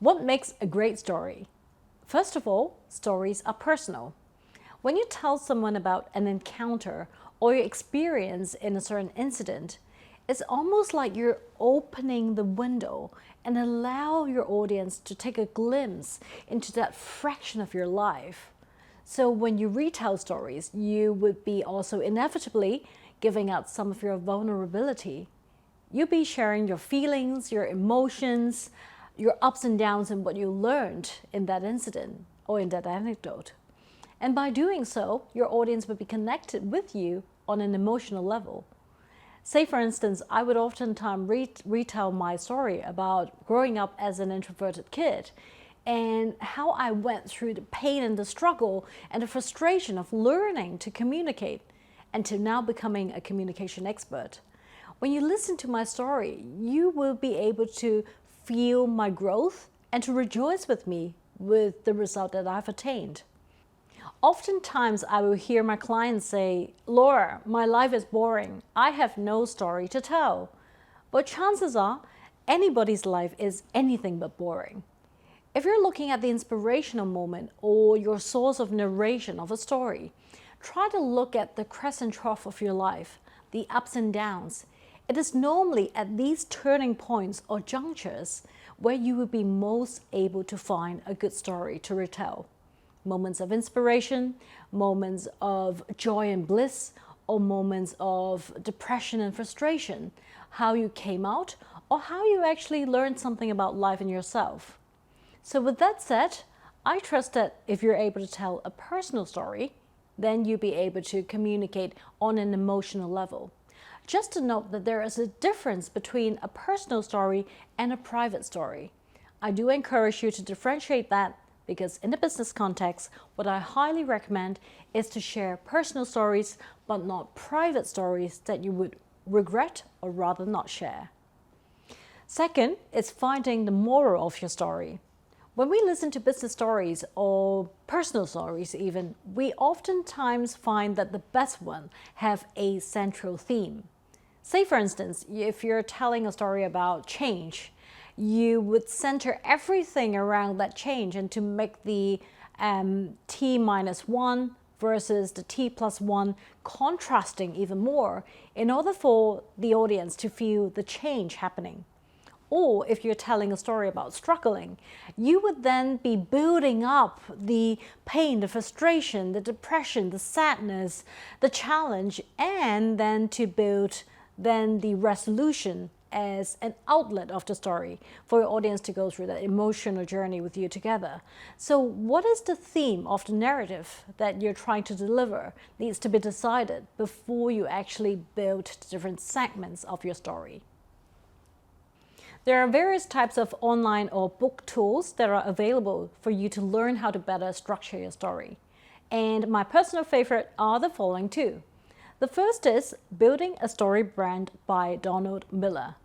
What makes a great story? First of all, stories are personal. When you tell someone about an encounter or your experience in a certain incident, it's almost like you're opening the window and allow your audience to take a glimpse into that fraction of your life. So when you retell stories, you would be also inevitably giving out some of your vulnerability. You'll be sharing your feelings, your emotions, your ups and downs, and what you learned in that incident or in that anecdote. And by doing so, your audience will be connected with you on an emotional level. Say, for instance, I would oftentimes retell my story about growing up as an introverted kid and how I went through the pain and the struggle and the frustration of learning to communicate and to now becoming a communication expert. When you listen to my story, you will be able to feel my growth and to rejoice with me with the result that I've attained. Oftentimes, I will hear my clients say, "Laura, my life is boring. I have no story to tell." But chances are, anybody's life is anything but boring. If you're looking at the inspirational moment or your source of narration of a story, try to look at the crest and trough of your life, the ups and downs. It is normally at these turning points or junctures where you will be most able to find a good story to retell. Moments of inspiration, moments of joy and bliss, or moments of depression and frustration, how you came out, or how you actually learned something about life and yourself. So with that said, I trust that if you're able to tell a personal story, then you'll be able to communicate on an emotional level. Just to note that there is a difference between a personal story and a private story. I do encourage you to differentiate that, because in a business context, what I highly recommend is to share personal stories, but not private stories that you would regret or rather not share. Second is finding the moral of your story. When we listen to business stories or personal stories even, we oftentimes find that the best ones have a central theme. Say, for instance, if you're telling a story about change, you would center everything around that change and to make the T-1 versus the T+1 contrasting even more in order for the audience to feel the change happening. Or if you're telling a story about struggling, you would then be building up the pain, the frustration, the depression, the sadness, the challenge, and then to build then the resolution as an outlet of the story for your audience to go through that emotional journey with you together. So what is the theme of the narrative that you're trying to deliver needs to be decided before you actually build the different segments of your story. There are various types of online or book tools that are available for you to learn how to better structure your story. And my personal favorite are the following two. The first is Building a Story Brand by Donald Miller,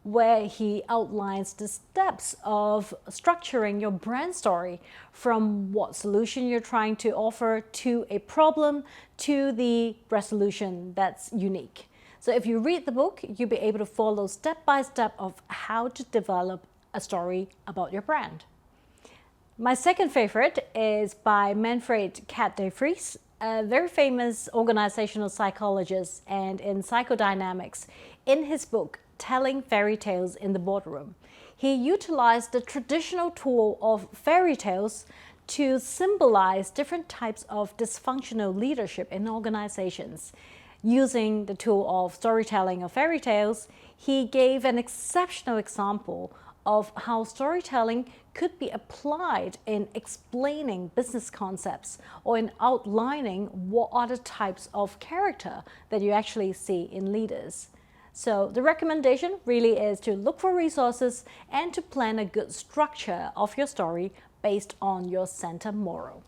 where he outlines the steps of structuring your brand story from what solution you're trying to offer to a problem to the resolution that's unique. So if you read the book, you'll be able to follow step by step of how to develop a story about your brand. My second favorite is by Manfred Kat-De-Vries, a very famous organizational psychologist and in psychodynamics. In his book, Telling Fairy Tales in the Boardroom, he utilized the traditional tool of fairy tales to symbolize different types of dysfunctional leadership in organizations. Using the tool of storytelling of fairy tales, he gave an exceptional example of how storytelling could be applied in explaining business concepts or in outlining what are the types of character that you actually see in leaders. So the recommendation really is to look for resources and to plan a good structure of your story based on your center moral.